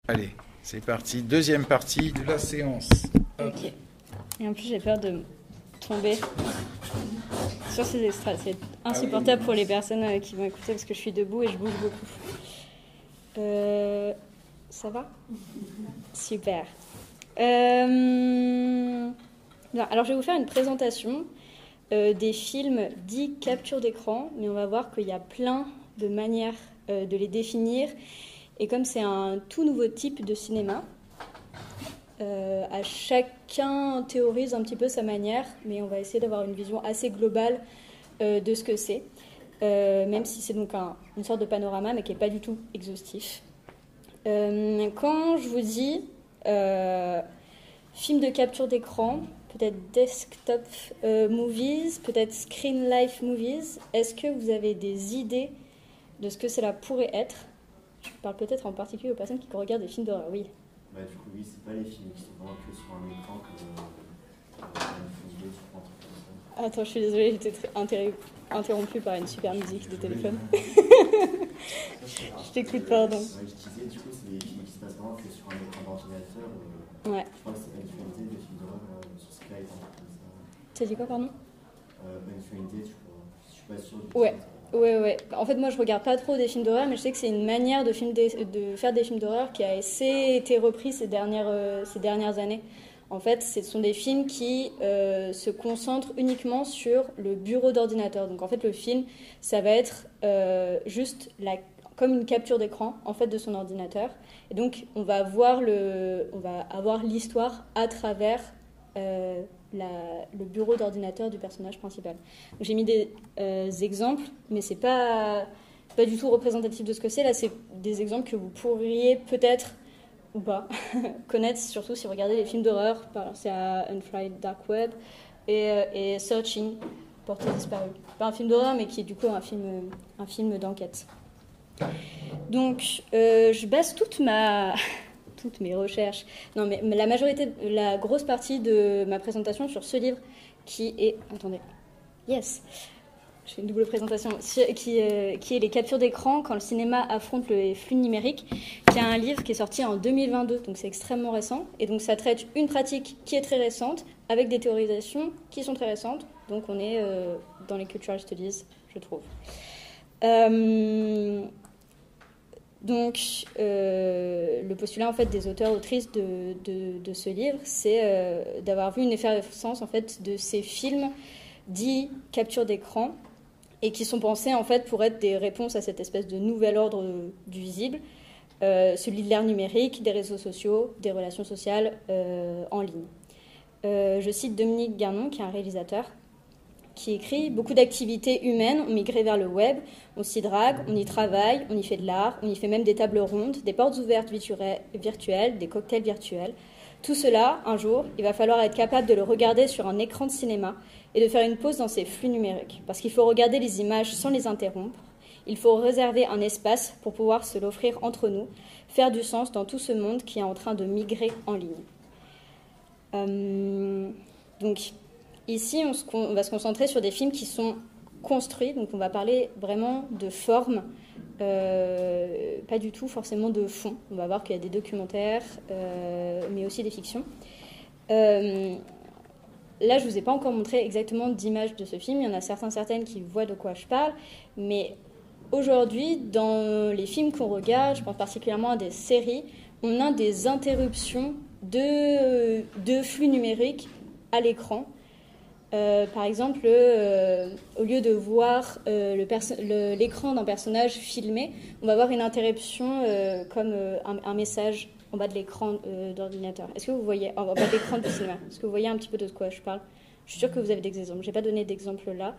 Allez, c'est parti. Deuxième partie de la séance. Hop. Ok. Et en plus, j'ai peur de tomber sur ces extraits. C'est insupportable pour les personnes qui vont écouter parce que je suis debout et je bouge beaucoup. Ça va? Super. Bien, alors, je vais vous faire une présentation des films dits capture d'écran, mais on va voir qu'il y a plein de manières de les définir. Et comme c'est un tout nouveau type de cinéma, à chacun théorise un petit peu sa manière, mais on va essayer d'avoir une vision assez globale de ce que c'est, même si c'est donc une sorte de panorama, mais qui n'est pas du tout exhaustif. Quand je vous dis film de capture d'écran, peut-être desktop movies, peut-être screen life movies, est-ce que vous avez des idées de ce que cela pourrait être? Je parle peut-être en particulier aux personnes qui regardent des films d'horreur, oui. Bah, du coup, oui, c'est pas les films qui sont vraiment que sur un écran que une vidéo sur un truc comme ça. Attends, je suis désolée, j'étais interrompue par une super musique de téléphone. Je t'écoute, pardon. Ouais, je disais, du coup, c'est des films qui se passent vraiment que sur un écran d'ordinateur. Ouais. Je crois que c'est Unfriended, des films d'horreur sur Skype, un truc comme ça. Tu as dit quoi, pardon? Unfriended, je crois. Je suis pas sûre du Ouais. titre. Ouais. En fait, moi, je regarde pas trop des films d'horreur, mais je sais que c'est une manière de faire des films d'horreur qui a assez été repris ces dernières années. En fait, ce sont des films qui se concentrent uniquement sur le bureau d'ordinateur. Donc, en fait, le film, ça va être juste comme une capture d'écran en fait de son ordinateur. Et donc, on va avoir l'histoire à travers le bureau d'ordinateur du personnage principal. Donc, j'ai mis des exemples, mais c'est pas du tout représentatif de ce que c'est. Là, c'est des exemples que vous pourriez peut-être ou pas connaître, surtout si vous regardez les films d'horreur. C'est à Unfried Dark Web et Searching, Portée disparue. Pas un film d'horreur, mais qui est du coup un film d'enquête. Donc, je base toutes mes recherches. Non, mais la grosse partie de ma présentation sur ce livre qui est... Attendez. Yes. Je fais une double présentation. Qui est Les captures d'écran quand le cinéma affronte les flux numériques, qui est un livre qui est sorti en 2022, donc c'est extrêmement récent. Et donc ça traite une pratique qui est très récente, avec des théorisations qui sont très récentes. Donc on est dans les cultural studies, je trouve. Donc, le postulat en fait des auteurs-autrices de ce livre, c'est d'avoir vu une effervescence en fait de ces films dits capture d'écran et qui sont pensés en fait pour être des réponses à cette espèce de nouvel ordre du visible, celui de l'ère numérique, des réseaux sociaux, des relations sociales en ligne. Je cite Dominique Guernon, qui est un réalisateur, qui écrit « Beaucoup d'activités humaines ont migré vers le web, on s'y drague, on y travaille, on y fait de l'art, on y fait même des tables rondes, des portes ouvertes virtuelles, des cocktails virtuels. Tout cela, un jour, il va falloir être capable de le regarder sur un écran de cinéma et de faire une pause dans ces flux numériques, parce qu'il faut regarder les images sans les interrompre, il faut réserver un espace pour pouvoir se l'offrir entre nous, faire du sens dans tout ce monde qui est en train de migrer en ligne. » Donc, ici, on va se concentrer sur des films qui sont construits, donc on va parler vraiment de forme, pas du tout forcément de fond. On va voir qu'il y a des documentaires, mais aussi des fictions. Là, je ne vous ai pas encore montré exactement d'images de ce film. Il y en a certaines qui voient de quoi je parle, mais aujourd'hui, dans les films qu'on regarde, je pense particulièrement à des séries, on a des interruptions de flux numériques à l'écran. Par exemple, au lieu de voir l'écran d'un personnage filmé, on va avoir une interruption comme un message en bas de l'écran d'ordinateur. Est-ce que vous voyez, en bas de l'écran du cinéma, est-ce que vous voyez un petit peu de quoi je parle? Je suis sûre que vous avez des exemples. Je n'ai pas donné d'exemple là.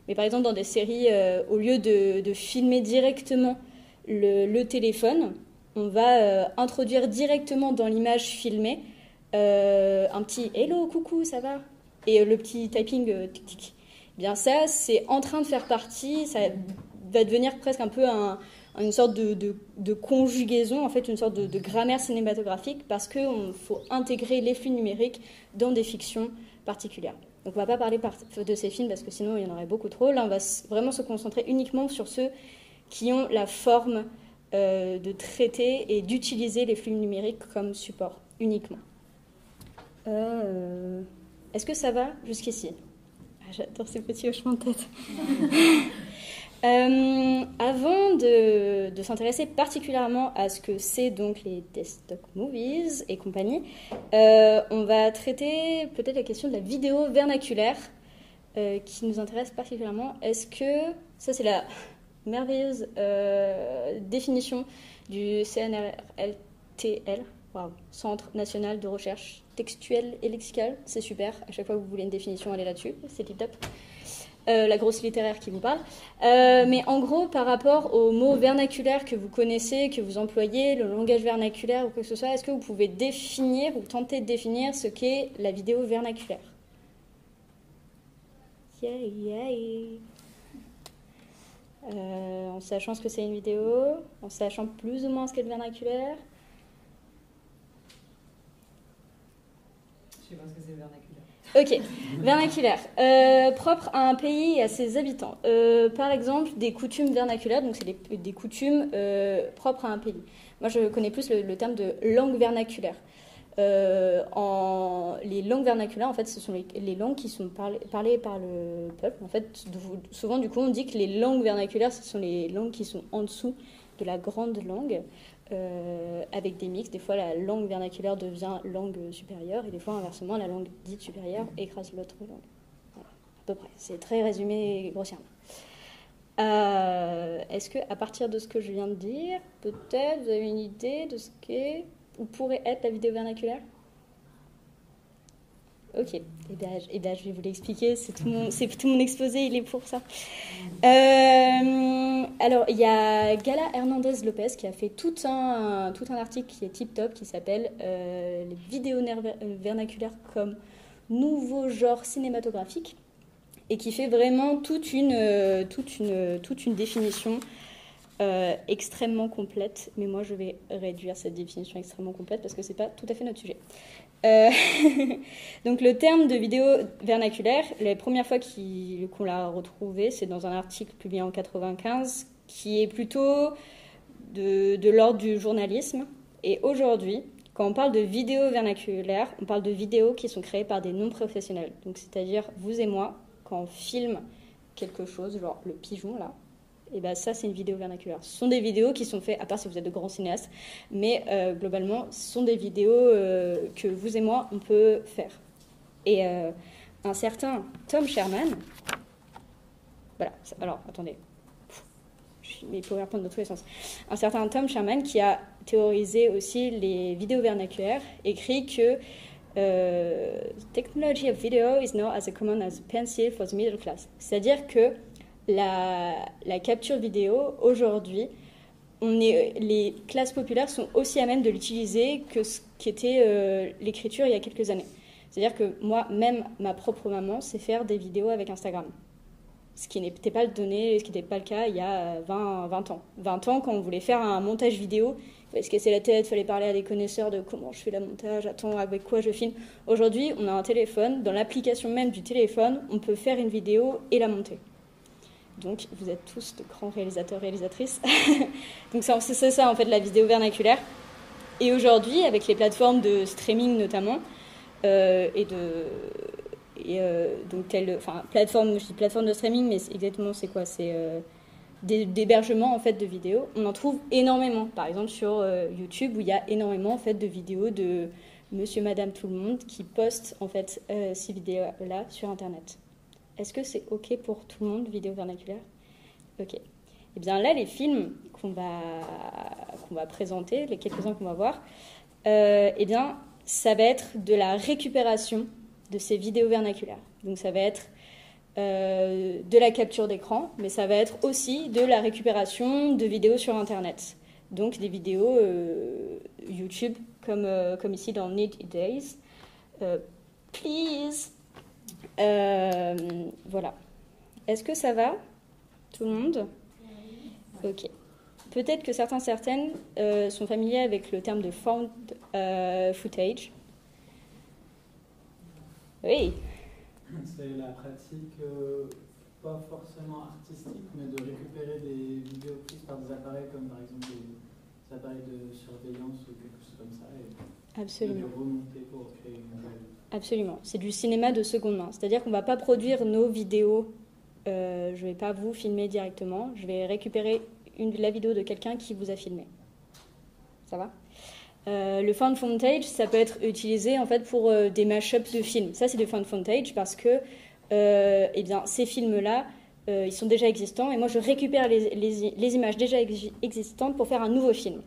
Mais par exemple, dans des séries, au lieu de filmer directement le téléphone, on va introduire directement dans l'image filmée un petit « Hello, coucou, ça va ?» et le petit typing tic-tic. Eh bien ça, c'est en train de faire partie, ça va devenir presque un peu une sorte de conjugaison, en fait, une sorte de grammaire cinématographique, parce qu'il faut intégrer les flux numériques dans des fictions particulières. Donc on ne va pas parler de ces films, parce que sinon il y en aurait beaucoup trop. Là, on va vraiment se concentrer uniquement sur ceux qui ont la forme de traiter et d'utiliser les flux numériques comme support uniquement. Est-ce que ça va jusqu'ici? J'adore ces petits hochements de tête. Avant de s'intéresser particulièrement à ce que c'est donc les desktop movies et compagnie, on va traiter peut-être la question de la vidéo vernaculaire qui nous intéresse particulièrement. Est-ce que, ça c'est la merveilleuse définition du CNRLTL, wow, Centre National de Recherche Textuelle et Lexicale, c'est super, à chaque fois que vous voulez une définition, allez là-dessus, c'est tip top. La grosse littéraire qui vous parle. Mais en gros, par rapport aux mots vernaculaires que vous connaissez, que vous employez, le langage vernaculaire ou quoi que ce soit, est-ce que vous pouvez définir ou tenter de définir ce qu'est la vidéo vernaculaire? En sachant ce que c'est une vidéo, en sachant plus ou moins ce qu'est le vernaculaire. Je sais pas ce que c'est vernaculaire. Ok, vernaculaire, propre à un pays et à ses habitants. Par exemple, des coutumes vernaculaires, donc c'est des coutumes propres à un pays. Moi, je connais plus le terme de langue vernaculaire. Les langues vernaculaires, en fait, ce sont les langues qui sont parlées par le peuple. En fait, souvent, du coup, on dit que les langues vernaculaires, ce sont les langues qui sont en dessous de la grande langue. Avec des mix, des fois la langue vernaculaire devient langue supérieure et des fois inversement la langue dite supérieure écrase l'autre langue. Voilà, à peu près. C'est très résumé grossièrement. Est-ce que à partir de ce que je viens de dire, peut-être vous avez une idée de ce qu'est ou pourrait être la vidéo vernaculaire? Ok, et bien, je vais vous l'expliquer, c'est tout mon exposé, il est pour ça. Alors, il y a Gala Hernandez Lopez qui a fait tout un article qui est tip-top, qui s'appelle les vidéos vernaculaires comme nouveau genre cinématographique, et qui fait vraiment toute une définition extrêmement complète, mais moi je vais réduire cette définition extrêmement complète parce que c'est pas tout à fait notre sujet. Donc le terme de vidéo vernaculaire, la première fois qu'on l'a retrouvé, c'est dans un article publié en 1995 qui est plutôt de l'ordre du journalisme. Et aujourd'hui, quand on parle de vidéo vernaculaire, on parle de vidéos qui sont créées par des non-professionnels. Donc c'est-à-dire vous et moi, quand on filme quelque chose, genre le pigeon là, et ben ça c'est une vidéo vernaculaire. Ce sont des vidéos qui sont faites, à part si vous êtes de grands cinéastes, mais globalement ce sont des vidéos que vous et moi on peut faire. Et un certain Tom Sherman, voilà, alors attendez, mes PowerPoint dans tous les sens. Un certain Tom Sherman qui a théorisé aussi les vidéos vernaculaires écrit que technology of video is now as common as a pencil for the middle class. C'est-à-dire que la capture vidéo, aujourd'hui, les classes populaires sont aussi à même de l'utiliser que ce qu'était l'écriture il y a quelques années. C'est-à-dire que moi, même ma propre maman, sait faire des vidéos avec Instagram. Ce qui n'était pas ce qui n'était pas le cas il y a 20 ans. 20 ans, quand on voulait faire un montage vidéo, il fallait se casser la tête, il fallait parler à des connaisseurs de comment je fais le montage, attends, avec quoi je filme. Aujourd'hui, on a un téléphone. Dans l'application même du téléphone, on peut faire une vidéo et la monter. Donc, vous êtes tous de grands réalisateurs, réalisatrices. Donc, c'est ça, en fait, la vidéo vernaculaire. Et aujourd'hui, avec les plateformes de streaming notamment, donc plateforme, je dis plateforme de streaming, mais exactement, c'est quoi? C'est d'hébergement, en fait, de vidéos. On en trouve énormément. Par exemple, sur YouTube, où il y a énormément, en fait, de vidéos de monsieur, madame, tout le monde qui postent, en fait, ces vidéos-là sur Internet. Est-ce que c'est OK pour tout le monde, vidéo vernaculaire? OK. Et bien là, les films qu'on va présenter, les quelques-uns qu'on va voir, eh bien, ça va être de la récupération de ces vidéos vernaculaires. Donc ça va être de la capture d'écran, mais ça va être aussi de la récupération de vidéos sur Internet. Donc des vidéos YouTube, comme ici dans Need Days. Please. Voilà. Est-ce que ça va, tout le monde? Ok. Peut-être que certaines sont familiers avec le terme de found footage. Oui. C'est la pratique pas forcément artistique, mais de récupérer des vidéos prises par des appareils comme par exemple des appareils de surveillance ou quelque chose comme ça, et Absolument. de les remonter pour créer une nouvelle. Absolument. C'est du cinéma de seconde main. C'est-à-dire qu'on ne va pas produire nos vidéos. Je ne vais pas vous filmer directement. Je vais récupérer la vidéo de quelqu'un qui vous a filmé. Ça va ? Le found footage, ça peut être utilisé en fait pour des mash-ups de films. Ça, c'est du found footage parce que eh bien, ces films-là, ils sont déjà existants. Et moi, je récupère les images déjà existantes pour faire un nouveau film.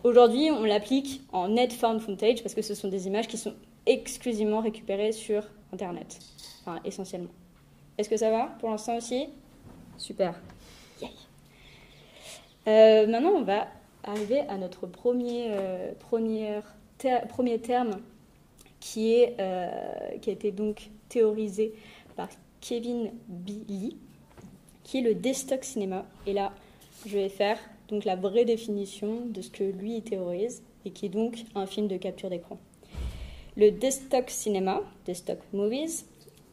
Aujourd'hui, on l'applique en net found footage parce que ce sont des images qui sont exclusivement récupérées sur Internet. Enfin, essentiellement. Est-ce que ça va pour l'instant aussi ? Super. Yay. Maintenant, on va arriver à notre premier terme qui a été donc théorisé par Kevin B. Lee, qui est le destock cinéma. Et là, je vais faire donc la vraie définition de ce que lui il théorise et qui est donc un film de capture d'écran. Le destock cinéma, destock movies,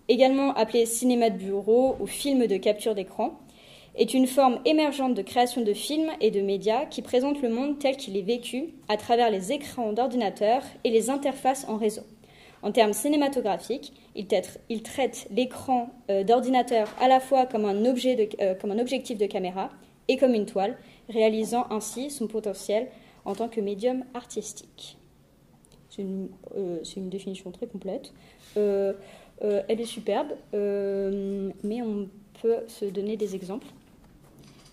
également appelé cinéma de bureau ou film de capture d'écran, est une forme émergente de création de films et de médias qui présente le monde tel qu'il est vécu à travers les écrans d'ordinateur et les interfaces en réseau. En termes cinématographiques, il traite l'écran d'ordinateur à la fois comme un objectif de caméra et comme une toile, réalisant ainsi son potentiel en tant que médium artistique. C'est une définition très complète. Elle est superbe, mais on peut se donner des exemples.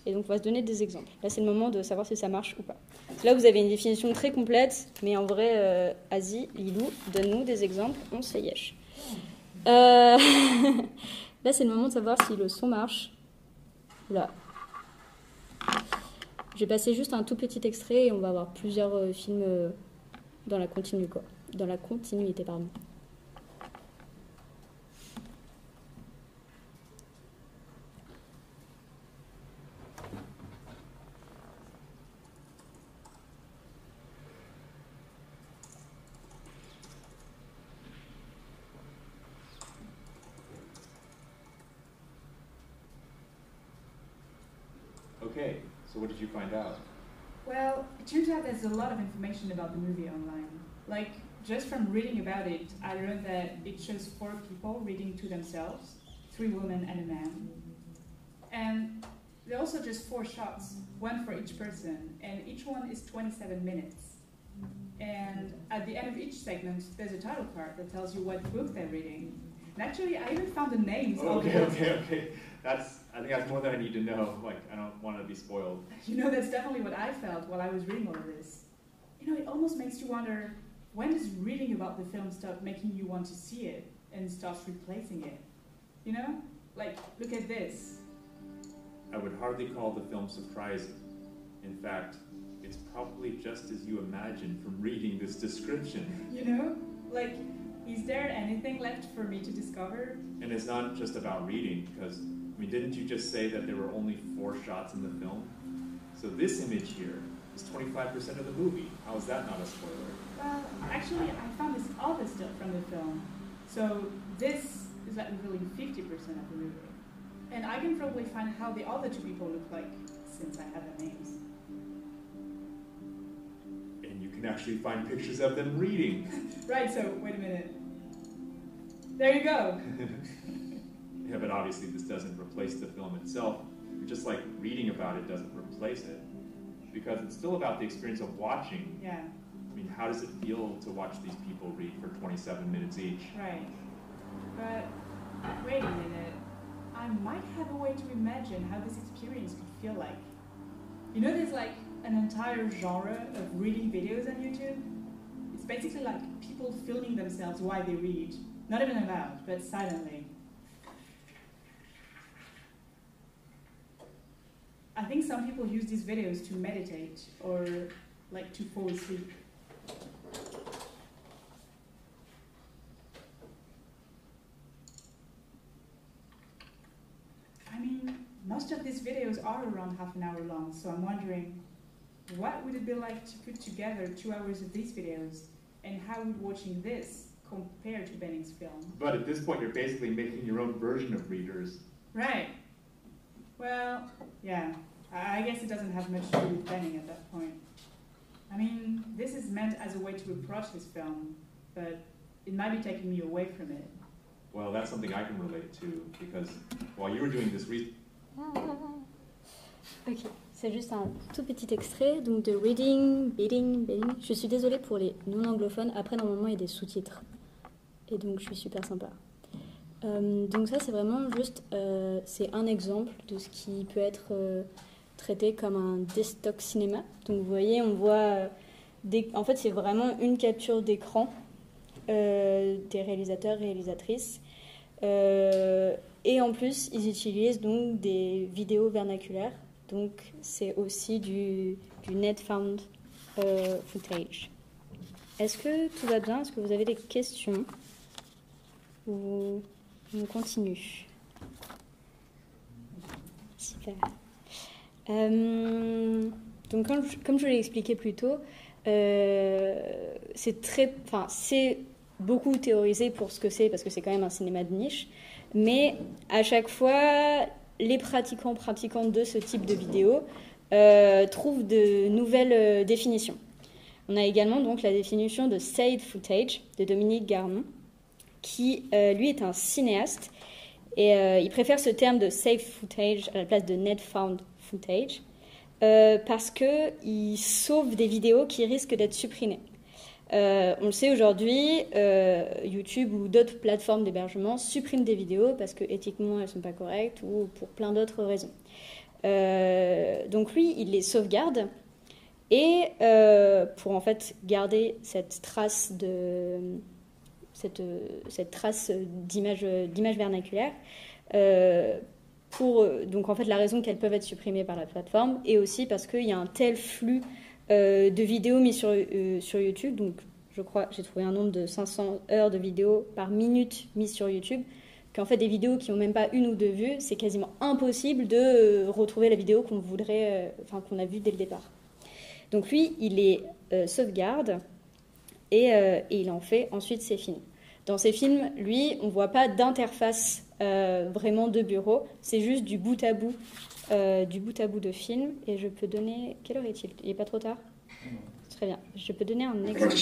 Et donc, on va se donner des exemples. Là, c'est le moment de savoir si ça marche ou pas. Là, vous avez une définition très complète, mais en vrai, Asie, Lilou, donne-nous des exemples, on se yèche. Là, c'est le moment de savoir si le son marche. Là. Je vais passer juste un tout petit extrait et on va avoir plusieurs films dans la continuité, pardon. Okay, so what did you find out? Well, it turns out there's a lot of information about the movie online. Like, just from reading about it, I learned that it shows 4 people reading to themselves, 3 women and a man. And there are also just 4 shots, 1 for each person, and each one is 27 minutes. And at the end of each segment, there's a title card that tells you what book they're reading. And actually, I even found the names of the books. Okay. I think that's more than I need to know. Like, I don't want to be spoiled. You know, that's definitely what I felt while I was reading all of this. You know, it almost makes you wonder, when does reading about the film start making you want to see it and starts replacing it? You know? Like, look at this. I would hardly call the film surprising. In fact, it's probably just as you imagined from reading this description. You know? Like, is there anything left for me to discover? And it's not just about reading, because, I mean, didn't you just say that there were only 4 shots in the film? So this image here is 25% of the movie. How is that not a spoiler? Well, actually, I found this other still from the film. So this is like revealing 50% of the movie. And I can probably find how the other 2 people look like, since I have their names. And you can actually find pictures of them reading. Right, so, wait a minute. There you go. Yeah, but obviously this doesn't replace the film itself. Just like reading about it doesn't replace it. Because it's still about the experience of watching. Yeah. I mean, how does it feel to watch these people read for 27 minutes each? Right. But, wait a minute. I might have a way to imagine how this experience could feel like. You know, there's like an entire genre of reading videos on YouTube? It's basically like people filming themselves while they read. Not even aloud, but silently. I think some people use these videos to meditate or like to fall asleep. I mean, most of these videos are around half an hour long, so I'm wondering, what would it be like to put together 2 hours of these videos, and how would watching this compare to Benning's film? But at this point, you're basically making your own version of readers. Right. Well, yeah. I guess it doesn't have much to do with planning at that point. I mean, this is meant as a way to approach this film, but it might be taking me away from it. Well, that's something I can relate to, because while you were doing this Ok, c'est juste un tout petit extrait donc de Reading, Beating. Je suis désolée pour les non-anglophones. Après, normalement, il y a des sous-titres. Et donc, je suis super sympa. Donc ça, c'est vraiment juste... c'est un exemple de ce qui peut être traité comme un desktop cinéma. Donc, vous voyez, on voit... en fait, c'est vraiment une capture d'écran des réalisateurs, réalisatrices. Et en plus, ils utilisent donc des vidéos vernaculaires. Donc, c'est aussi du net found footage. Est-ce que tout va bien? Est-ce que vous avez des questions? Ou on continue? Super. Donc, comme je l'ai expliqué plus tôt, c'est beaucoup théorisé pour ce que c'est, parce que c'est quand même un cinéma de niche. Mais à chaque fois, les pratiquantes de ce type de vidéo trouvent de nouvelles définitions. On a également donc la définition de saved footage de Dominique Garnon, qui lui est un cinéaste et il préfère ce terme de saved footage à la place de net found footage parce qu'il sauve des vidéos qui risquent d'être supprimées. On le sait aujourd'hui, YouTube ou d'autres plateformes d'hébergement suppriment des vidéos parce que éthiquement elles ne sont pas correctes ou pour plein d'autres raisons. Donc lui, il les sauvegarde et pour en fait garder cette trace d'image vernaculaire, pour donc en fait la raison qu'elles peuvent être supprimées par la plateforme et aussi parce qu'il y a un tel flux de vidéos mises sur YouTube, donc je crois j'ai trouvé un nombre de 500 heures de vidéos par minute mises sur YouTube, qu'en fait des vidéos qui n'ont même pas une ou deux vues, c'est quasiment impossible de retrouver la vidéo qu'on a vue dès le départ. Donc lui, il les sauvegarde et il en fait ensuite ses films. Dans ces films, lui, on ne voit pas d'interface vraiment de bureau, c'est juste du bout à bout de film. Et je peux donner... Quelle heure est-il? Il n'est pas trop tard? Très bien. Je peux donner un exemple.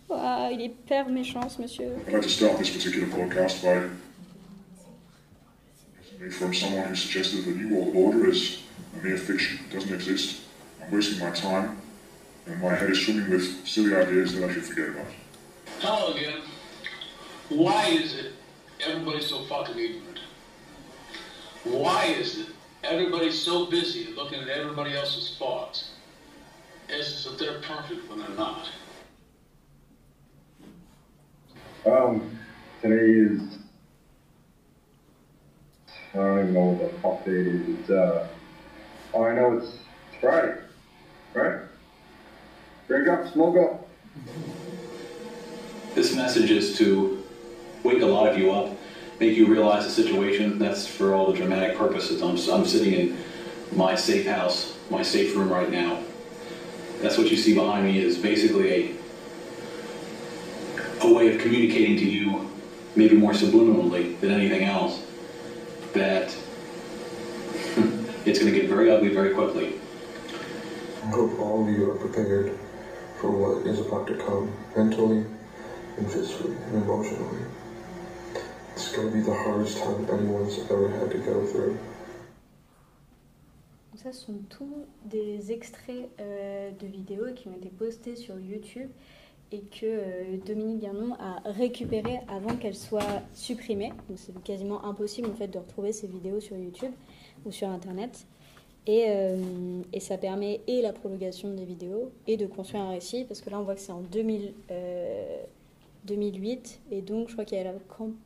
Oh, il est hyper méchant, ce monsieur. I'd like to start this particular podcast by from someone who suggested that New World Order is a mere fiction, doesn't exist. I'm wasting my time, and my head is swimming with silly ideas that I should forget about. Hello again. Why is it everybody's so fucking ignorant? Why is it everybody's so busy looking at everybody else's faults as if they're perfect when they're not? Today is, I don't even know what the fuck day it is. It's, I know it's Friday, right? Drink up, smoke up. This message is to wake a lot of you up, make you realize the situation. That's for all the dramatic purposes. I'm sitting in my safe house, my safe room right now. That's what you see behind me is basically a way of communicating to you, maybe more subliminally than anything else, that it's going to get very ugly very quickly. I hope all of you are prepared for what is about to come, mentally and physically and emotionally. It's going to be the hardest time anyone's ever had to go through. Ça sont tous des extraits de vidéos qui ont été postés sur YouTube et que Dominique Garnon a récupéré avant qu'elles soient supprimées. Donc c'est quasiment impossible en fait de retrouver ces vidéos sur YouTube ou sur Internet. Et ça permet et la prolongation des vidéos et de construire un récit, parce que là on voit que c'est en 2008 et donc je crois qu'il y a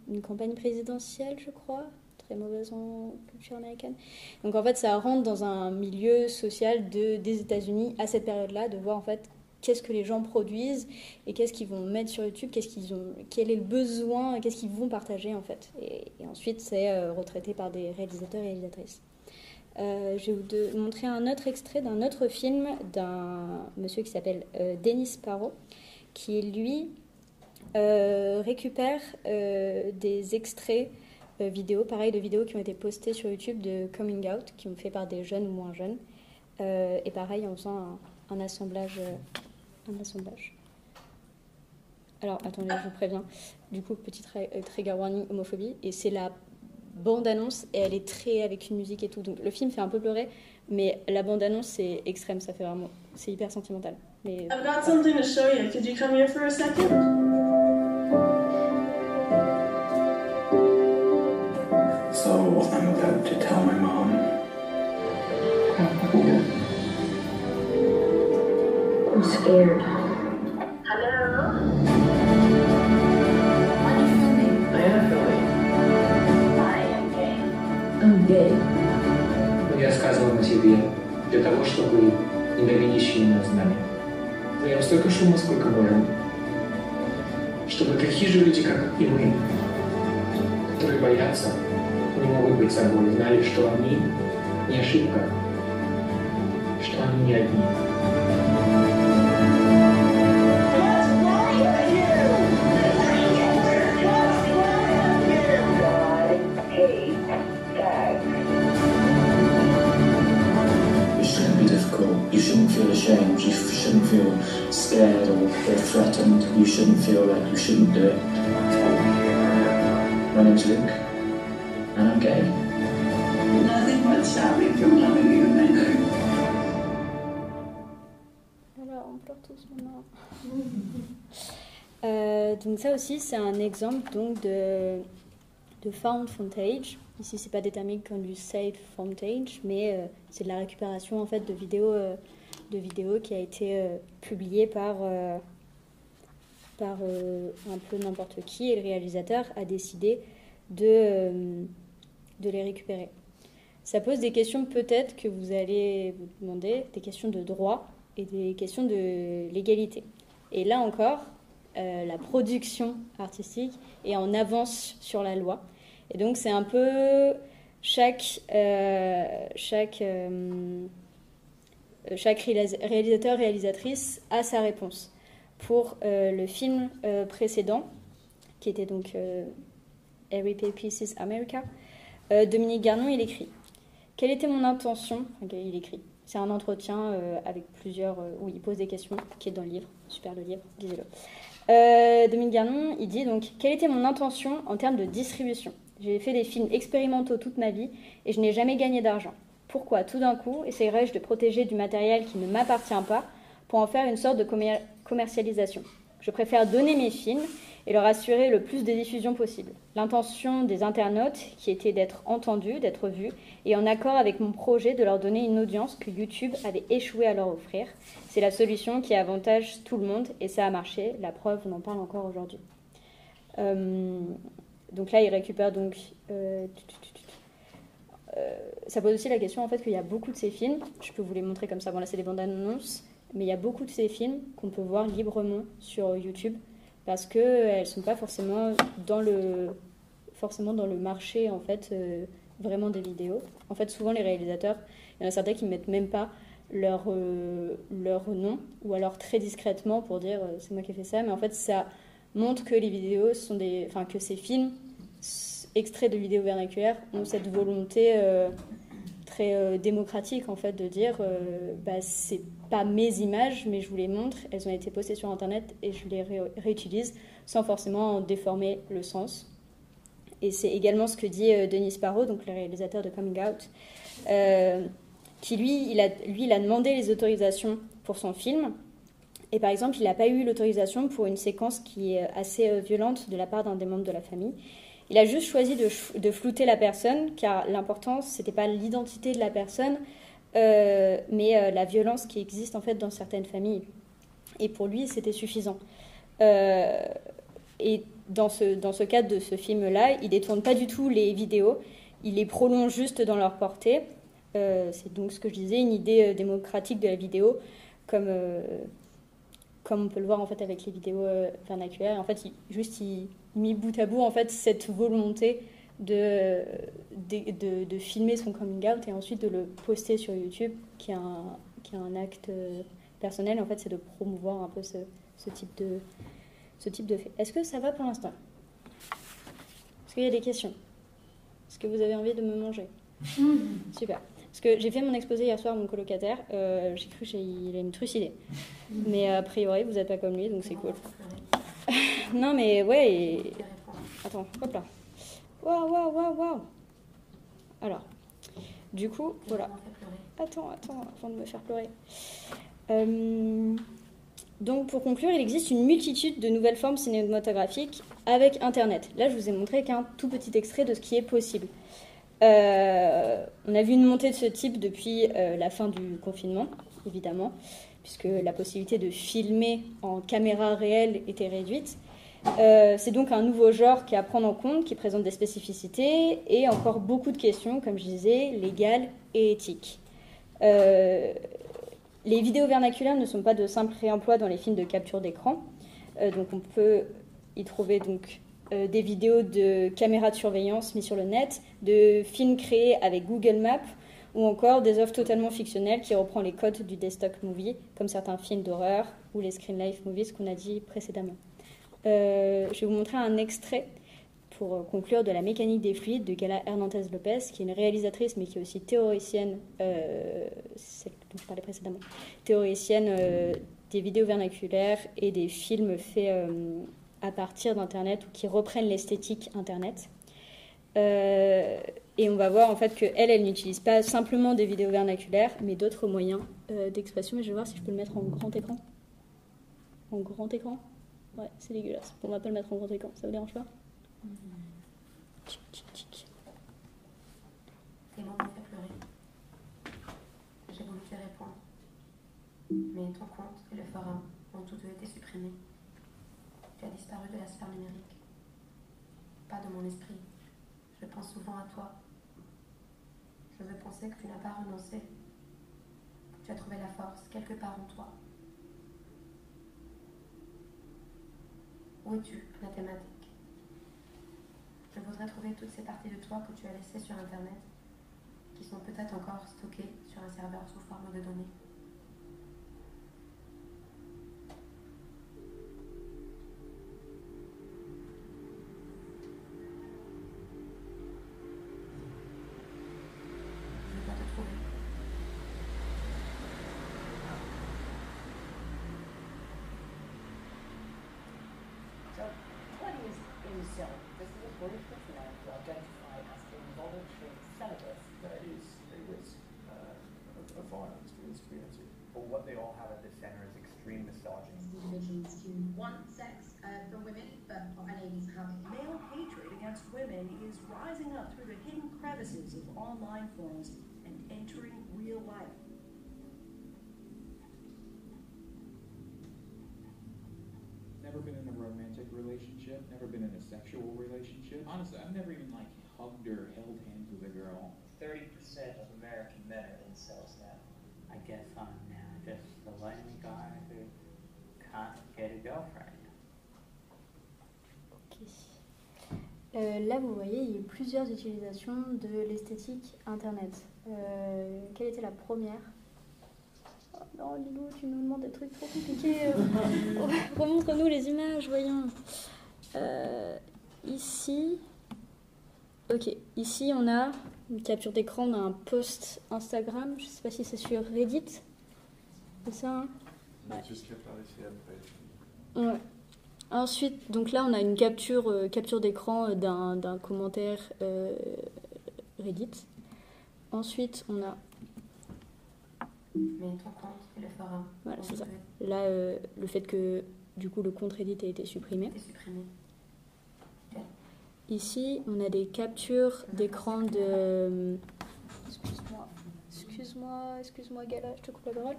une campagne présidentielle, je crois, très mauvaise en culture américaine. Donc en fait ça rentre dans un milieu social des États-Unis à cette période-là, de voir en fait qu'est-ce que les gens produisent et qu'est-ce qu'ils vont mettre sur YouTube, quel est le besoin, qu'est-ce qu'ils vont partager en fait. Et ensuite c'est retraité par des réalisateurs et réalisatrices. Je vais vous montrer un autre extrait d'un autre film d'un monsieur qui s'appelle Dennis Parro, qui lui récupère des extraits vidéos, pareil, de vidéos qui ont été postées sur YouTube de coming out, qui ont fait par des jeunes ou moins jeunes. Et pareil, en faisant un assemblage. Alors, attendez, je vous préviens. Du coup, petit trigger warning, homophobie. Et c'est la bande-annonce, et elle est très avec une musique et tout. Donc, le film fait un peu pleurer, mais la bande-annonce, c'est extrême. Ça fait vraiment... C'est hyper sentimental. Mais... I've got something to show you. Could you come here for a second? So, I'm about to tell my mom. I'm scared. Hello? What are you filming? I am filming. I am gay. I'm gay. Я сказывал на себе для того, чтобы не довели нас знания. Даем столько шума, сколько можем. Чтобы такие же люди, как и мы, которые боятся, не могут быть собой, знали, что они не ошибка, что они не одни. You shouldn't feel ashamed, you shouldn't feel scared or threatened, you shouldn't feel like you shouldn't do it. My name's Luke, and I'm gay. Nothing but stopping from loving you, Mango. Alors, on pleure tous maintenant. Donc ça aussi, c'est un exemple donc, de found footage. Ici, c'est pas déterminé comme du saved footage, mais c'est de la récupération en fait de vidéos qui a été publiée par un peu n'importe qui, et le réalisateur a décidé de les récupérer. Ça pose des questions peut-être que vous allez vous demander, des questions de droit et des questions de légalité. Et là encore, la production artistique est en avance sur la loi. Et donc, c'est un peu chaque réalisateur, réalisatrice a sa réponse. Pour le film précédent, qui était donc R.I.P. Pieces America, Dominique Garnon, il écrit « Quelle était mon intention ?» Il écrit. C'est un entretien avec plusieurs... où il pose des questions, qui est dans le livre. Super le livre, lisez-le. Dominique Garnon, il dit donc « Quelle était mon intention en termes de distribution ? J'ai fait des films expérimentaux toute ma vie et je n'ai jamais gagné d'argent. Pourquoi, tout d'un coup, essayerais-je de protéger du matériel qui ne m'appartient pas pour en faire une sorte de commercialisation ? Je préfère donner mes films et leur assurer le plus de diffusion possible. L'intention des internautes, qui était d'être entendus, d'être vus, et en accord avec mon projet de leur donner une audience que YouTube avait échoué à leur offrir. C'est la solution qui avantage tout le monde et ça a marché. La preuve, on en parle encore aujourd'hui. Donc là, il récupère donc... ça pose aussi la question en fait qu'il y a beaucoup de ces films, je peux vous les montrer comme ça, bon là c'est des bandes annonces, mais il y a beaucoup de ces films qu'on peut voir librement sur YouTube parce qu'elles ne sont pas forcément dans le marché en fait vraiment des vidéos. En fait souvent les réalisateurs, il y en a certains qui ne mettent même pas leur nom ou alors très discrètement pour dire c'est moi qui ai fait ça, mais en fait ça montre que les vidéos sont que ces films extraits de vidéos vernaculaires ont cette volonté très démocratique en fait de dire c'est pas mes images mais je vous les montre, elles ont été postées sur internet et je les réutilise sans forcément en déformer le sens. Et c'est également ce que dit Denis Sparrow, donc le réalisateur de Coming Out, qui lui il a demandé les autorisations pour son film. Et par exemple, il n'a pas eu l'autorisation pour une séquence qui est assez violente de la part d'un des membres de la famille. Il a juste choisi de flouter la personne, car l'important, ce n'était pas l'identité de la personne, mais la violence qui existe en fait dans certaines familles. Et pour lui, c'était suffisant. Et dans ce cadre de ce film-là, il ne détourne pas du tout les vidéos, il les prolonge juste dans leur portée. C'est donc ce que je disais, une idée démocratique de la vidéo, comme on peut le voir en fait avec les vidéos vernaculaires. En fait, il met bout à bout en fait cette volonté de filmer son coming out et ensuite de le poster sur YouTube, qui est un acte personnel. En fait, c'est de promouvoir un peu ce type de fait. Est-ce que ça va pour l'instant ? Est-ce qu'il y a des questions ? Est-ce que vous avez envie de me manger? Super. Parce que j'ai fait mon exposé hier soir à mon colocataire, j'ai cru qu'il allait me trucider. Mais a priori, vous n'êtes pas comme lui, donc c'est cool. Non mais ouais, et... Attends, hop là. Waouh. Alors, du coup, voilà. Attends, avant de me faire pleurer. Donc pour conclure, il existe une multitude de nouvelles formes cinématographiques avec Internet. Là, je vous ai montré qu'un tout petit extrait de ce qui est possible. On a vu une montée de ce type depuis la fin du confinement, évidemment, puisque la possibilité de filmer en caméra réelle était réduite. C'est donc un nouveau genre qui est à prendre en compte, qui présente des spécificités et encore beaucoup de questions, comme je disais, légales et éthiques. Les vidéos vernaculaires ne sont pas de simples réemplois dans les films de capture d'écran. Donc on peut y trouver donc, des vidéos de caméras de surveillance mises sur le net, de films créés avec Google Maps, ou encore des œuvres totalement fictionnelles qui reprend les codes du desktop movie, comme certains films d'horreur ou les screen life movies qu'on a dit précédemment. Je vais vous montrer un extrait pour conclure de La mécanique des fluides de Gala Hernandez Lopez, qui est une réalisatrice mais qui est aussi théoricienne, celle dont je parlais précédemment, théoricienne des vidéos vernaculaires et des films faits à partir d'Internet ou qui reprennent l'esthétique Internet. Et on va voir en fait qu'elle n'utilise pas simplement des vidéos vernaculaires, mais d'autres moyens d'expression. Et je vais voir si je peux le mettre en grand écran. En grand écran? Ouais, c'est dégueulasse. On va pas le mettre en grand écran, ça vous dérange pas? Tic. Tes mots m'ont fait pleurer. J'ai voulu te répondre. Mais ton compte et le forum ont tous deux été supprimés. Tu as disparu de la sphère numérique. Pas de mon esprit. Je pense souvent à toi. Je veux penser que tu n'as pas renoncé. Que tu as trouvé la force quelque part en toi. Où es-tu, mathématique? Je voudrais trouver toutes ces parties de toi que tu as laissées sur Internet, qui sont peut-être encore stockées sur un serveur sous forme de données. Je dois te trouver. So, what is incel? This is a word for man to identify as involuntary celibate. That is a risk of violence to this community. But what they all have at the center is extreme misogyny. Divisions to want sex from women, but are unable to have it. Male hatred against women is rising up through the hidden crevices of online forums and entering real life. Never been in a romantic relationship, never been in a sexual relationship. Honestly, I've never even like hugged or held hands with a girl. 30% of American men are incels now. I guess I'm now just the lonely guy who can't get a girlfriend. Là, vous voyez, il y a plusieurs utilisations de l'esthétique Internet. Quelle était la première? Oh non, Lilou, tu nous demandes des trucs trop compliqués. Remontre-nous les images, voyons. Ici, ici on a une capture d'écran d'un post Instagram. Je ne sais pas si c'est sur Reddit. C'est ça, hein? Ouais. Ensuite, donc là, on a une capture d'écran d'un commentaire Reddit. Ensuite, on a... Mais ton compte et le forum. Voilà, c'est ça. Là, le fait que, du coup, le compte Reddit a été supprimé. Ici, on a des captures d'écran de... Excuse-moi, Gala, je te coupe la parole.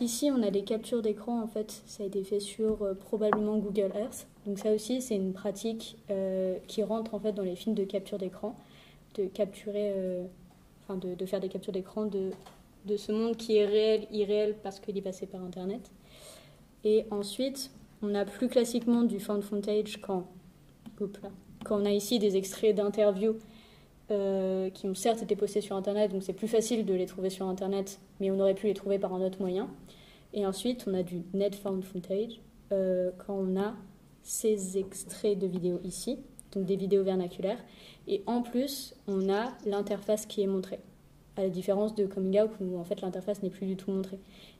Ici, on a des captures d'écran, en fait, ça a été fait sur probablement Google Earth. Donc ça aussi, c'est une pratique qui rentre, en fait, dans les films de capture d'écran, de capturer, de faire des captures d'écran de ce monde qui est réel, irréel, parce qu'il est passé par Internet. Et ensuite, on a plus classiquement du found footage quand on a ici des extraits d'interviews qui ont certes été postés sur Internet, donc c'est plus facile de les trouver sur Internet, mais on aurait pu les trouver par un autre moyen. Et ensuite, on a du net found footage, quand on a ces extraits de vidéos ici, donc des vidéos vernaculaires. Et en plus, on a l'interface qui est montrée. À la différence de Coming Out où en fait l'interface n'est plus du tout montrée.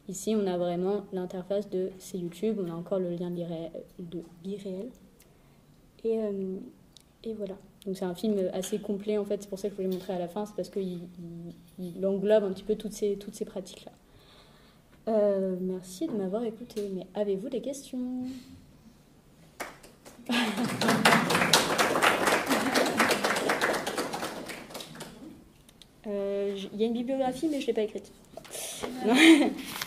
Ici, on a vraiment l'interface de c'est YouTube, on a encore le lien de BeReal. Et voilà. Donc c'est un film assez complet en fait, c'est pour ça que je voulais le montrer à la fin, c'est parce qu'il englobe un petit peu toutes ces pratiques-là. Merci de m'avoir écouté, mais avez-vous des questions? Il y a une bibliographie, mais je ne l'ai pas écrite.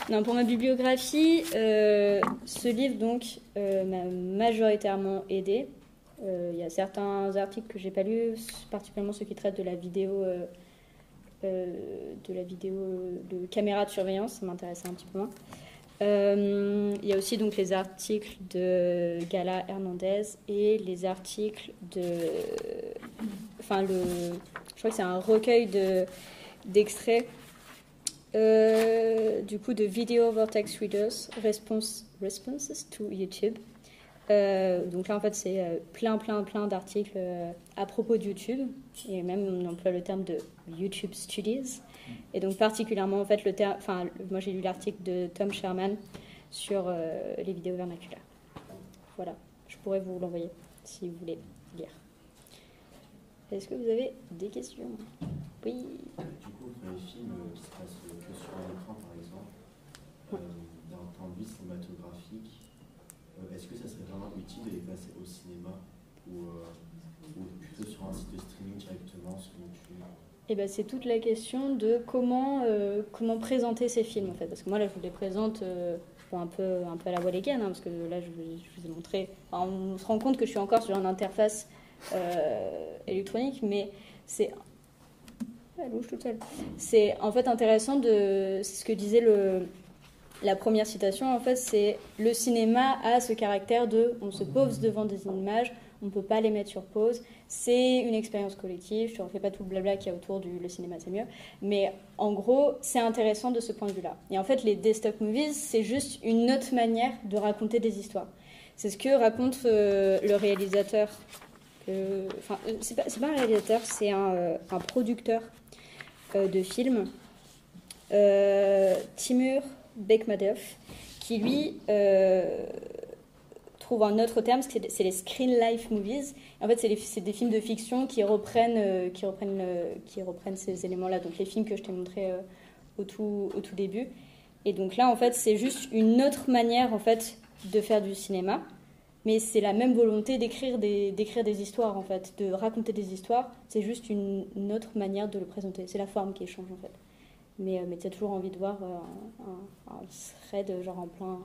Non, pour ma bibliographie, ce livre donc m'a majoritairement aidé. Il y a certains articles que j'ai pas lus, particulièrement ceux qui traitent de la vidéo de caméra de surveillance, ça m'intéressait un petit peu moins. Il y a aussi donc les articles de Gala Hernandez et les articles de, je crois que c'est un recueil d'extraits du coup de Video Vortex Readers Responses to YouTube. Donc là en fait c'est plein d'articles à propos de YouTube, et même on emploie le terme de YouTube Studies, et donc particulièrement en fait moi j'ai lu l'article de Tom Sherman sur les vidéos vernaculaires. Voilà, je pourrais vous l'envoyer si vous voulez lire. Est-ce que vous avez des questions? Oui. Du coup, pour les films qui se passent que sur un écran par exemple, d'un point de vue cinématographique, est-ce que ça serait vraiment utile de les passer au cinéma ou plutôt sur un site de streaming directement sur YouTube? Et ben, c'est toute la question de comment présenter ces films en fait. Parce que moi là je vous les présente un peu à la Walligan, parce que là je vous ai montré. Enfin, on se rend compte que je suis encore sur une interface électronique, mais c'est c'est en fait intéressant c'est ce que disait la première citation, en fait, c'est le cinéma a ce caractère de on se pose devant des images, on ne peut pas les mettre sur pause, c'est une expérience collective, je ne refais pas tout le blabla qu'il y a autour du le cinéma c'est mieux, mais en gros, c'est intéressant de ce point de vue-là. Et en fait, les desktop movies, c'est juste une autre manière de raconter des histoires. C'est ce que raconte le réalisateur, c'est pas un réalisateur, c'est un producteur de films, Timur Bekmambetov, qui lui trouve un autre terme, c'est les screen life movies. En fait, c'est des films de fiction qui reprennent ces éléments-là. Donc les films que je t'ai montrés au tout début. Et donc là, en fait, c'est juste une autre manière en fait de faire du cinéma, mais c'est la même volonté d'écrire des histoires en fait, de raconter des histoires. C'est juste une autre manière de le présenter. C'est la forme qui change en fait. Mais tu as toujours envie de voir un thread genre en plein...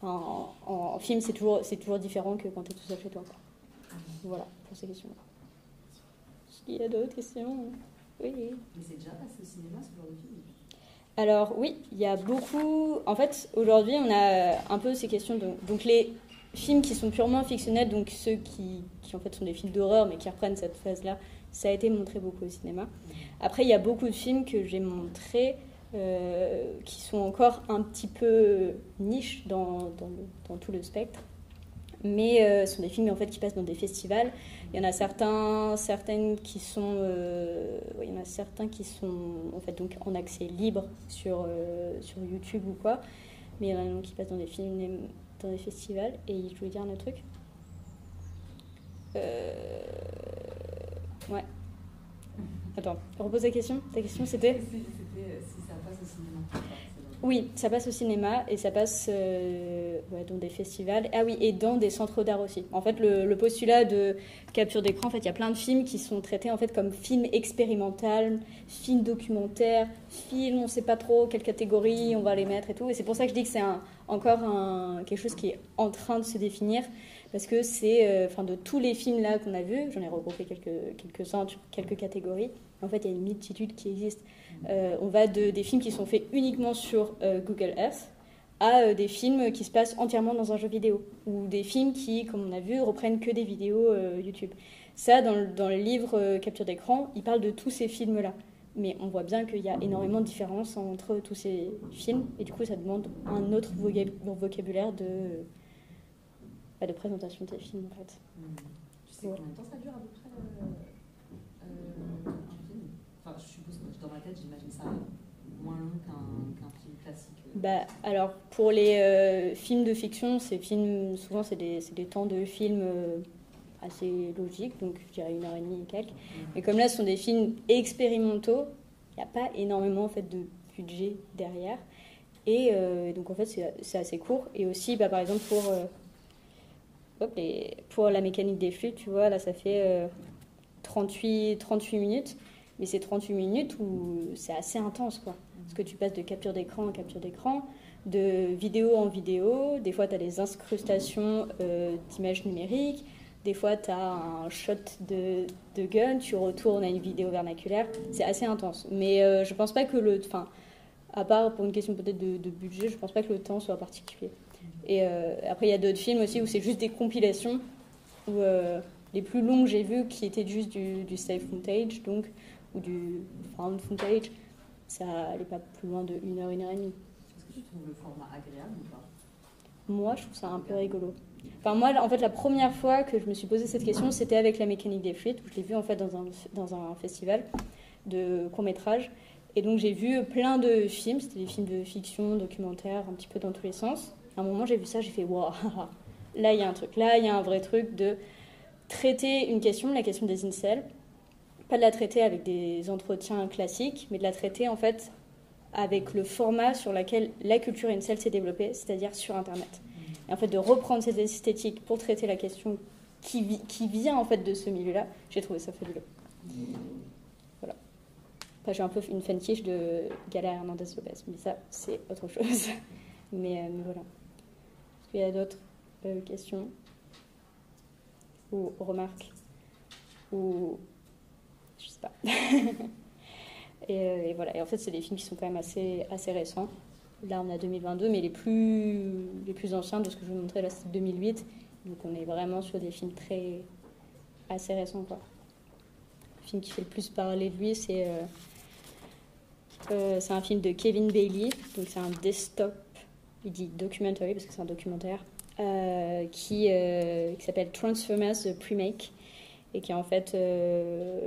En film, c'est toujours différent que quand tu es tout seul chez toi. Quoi. Voilà, pour ces questions-là. Il y a d'autres questions? Oui. Mais c'est déjà passé au cinéma, ce genre de film? Alors oui, il y a beaucoup... En fait, aujourd'hui, on a un peu ces questions donc les films qui sont purement fictionnels, donc ceux qui en fait sont des films d'horreur, mais qui reprennent cette phase-là, ça a été montré beaucoup au cinéma. Après, il y a beaucoup de films que j'ai montrés qui sont encore un petit peu niche dans tout le spectre. Mais ce sont des films en fait, qui passent dans des festivals. Il y en a certains qui sont en fait donc en accès libre sur YouTube ou quoi. Mais il y en a qui passent dans des films, dans des festivals. Et je voulais dire un autre truc. Ouais. Attends, repose la question. Ta question c'était si ça passe au cinéma. Oui, ça passe au cinéma et ça passe dans des festivals. Ah oui, et dans des centres d'art aussi. En fait, le postulat de capture d'écran, en fait, il y a plein de films qui sont traités en fait comme films expérimental, films documentaires, films, on ne sait pas trop quelle catégorie on va les mettre et tout. Et c'est pour ça que je dis que c'est encore quelque chose qui est en train de se définir. Parce que c'est, de tous les films là qu'on a vus, j'en ai regroupé quelques-uns, quelques catégories. En fait, il y a une multitude qui existe. On va des films qui sont faits uniquement sur Google Earth à des films qui se passent entièrement dans un jeu vidéo. Ou des films qui, comme on a vu, reprennent que des vidéos YouTube. Ça, dans le livre Capture d'écran, il parle de tous ces films-là. Mais on voit bien qu'il y a énormément de différences entre tous ces films. Et du coup, ça demande un autre vocabulaire de présentation des films, en fait. Tu C'est combien de temps ça dure à peu près un film? Enfin, je suppose que dans ma tête, j'imagine ça moins long qu'un film classique. Bah, alors, pour les films de fiction, souvent c'est des temps de film assez logiques, donc je dirais 1h30 et quelques. Mais comme là, ce sont des films expérimentaux, il n'y a pas énormément en fait, de budget derrière. Et donc en fait, c'est assez court. Et aussi, bah, par exemple, pour la mécanique des flûtes, tu vois, là, ça fait 38 minutes. Mais c'est 38 minutes où c'est assez intense, quoi. Parce que tu passes de capture d'écran en capture d'écran, de vidéo en vidéo. Des fois, tu as des incrustations d'images numériques. Des fois, tu as un shot de gun. Tu retournes à une vidéo vernaculaire. C'est assez intense. Mais je pense pas que à part pour une question peut-être de budget, je pense pas que le temps soit particulier. Et après, il y a d'autres films aussi où c'est juste des compilations. Où, les plus longues que j'ai vues qui étaient juste du safe footage, donc, ou du found footage, ça allait pas plus loin de 1h, 1h30. Est-ce que tu trouves le format agréable ou pas? Moi, je trouve ça un peu rigolo. Enfin, moi, en fait, la première fois que je me suis posé cette question, c'était avec La mécanique des flûtes, où je l'ai vu en fait dans un festival de court-métrage. Et donc, j'ai vu plein de films, c'était des films de fiction, documentaires, un petit peu dans tous les sens. À un moment, j'ai vu ça, j'ai fait waouh, là, il y a un truc, là, il y a un vrai truc de traiter une question, la question des incels. Pas de la traiter avec des entretiens classiques, mais de la traiter en fait avec le format sur lequel la culture incel s'est développée, c'est-à-dire sur Internet. Et en fait, de reprendre cette esthétique pour traiter la question qui vient en fait de ce milieu-là, j'ai trouvé ça fabuleux. Voilà. Enfin, j'ai un peu une fanfiche de Gala Hernandez Lopez, mais ça, c'est autre chose. mais voilà. Est-ce qu'il y a d'autres questions ou remarques ou je sais pas. et voilà. Et en fait, c'est des films qui sont quand même assez récents. Là, on a 2022, mais les plus anciens de ce que je vous montrais là, c'est 2008. Donc, on est vraiment sur des films assez récents, quoi. Le film qui fait le plus parler de lui, c'est un film de Kevin Bailey. Donc, c'est un desktop. Il dit documentary parce que c'est un documentaire qui s'appelle Transformers The Premake. Et qui est en fait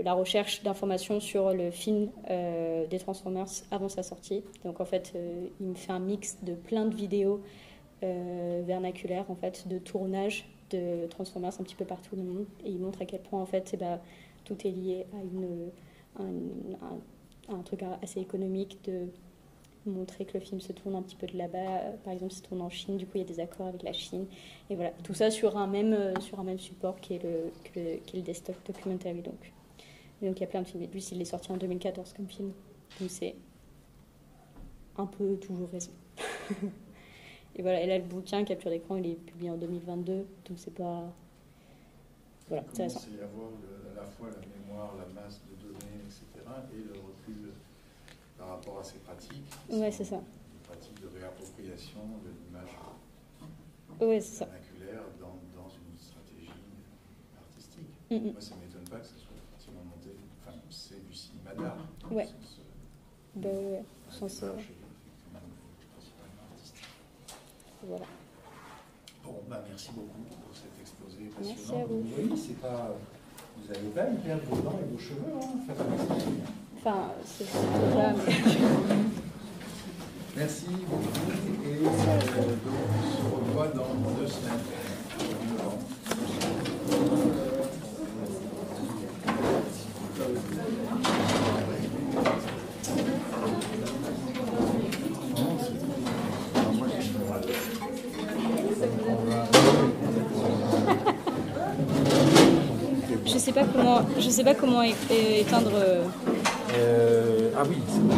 la recherche d'informations sur le film des Transformers avant sa sortie. Donc en fait, il me fait un mix de plein de vidéos vernaculaires en fait, de tournage de Transformers un petit peu partout dans le monde. Et il montre à quel point en fait, tout est lié à un truc assez économique de montrer que le film se tourne un petit peu de là-bas. Par exemple, il se tourne en Chine, du coup, il y a des accords avec la Chine. Et voilà, tout ça sur un même support qui est le desktop documentary. Donc, il y a plein de films. Et lui, il est sorti en 2014 comme film. Donc, c'est un peu toujours récent. Et voilà, et là, le bouquin, Capture d'écran, il est publié en 2022. Donc, c'est pas... Voilà, c'est récent. Il y a à voir à la fois la mémoire, la masse de données, etc. et le recul par rapport à ces pratiques. Ouais, c'est ça. Des pratiques de réappropriation de l'image vernaculaire dans une stratégie artistique. Moi, ça ne m'étonne pas que ça soit effectivement monté. Enfin, c'est du cinéma d'art. Ouais. Ouais, au sens. Principalement artistique. Voilà. Bon, merci beaucoup pour cet exposé passionnant. Merci à vous. Oui, c'est pas. Vous n'allez pas me perdre vos dents et vos cheveux, hein. Enfin, c'est pas. Merci beaucoup et donc on se revoit dans 2 semaines. Je sais pas comment éteindre. Ah oui, c'est bon.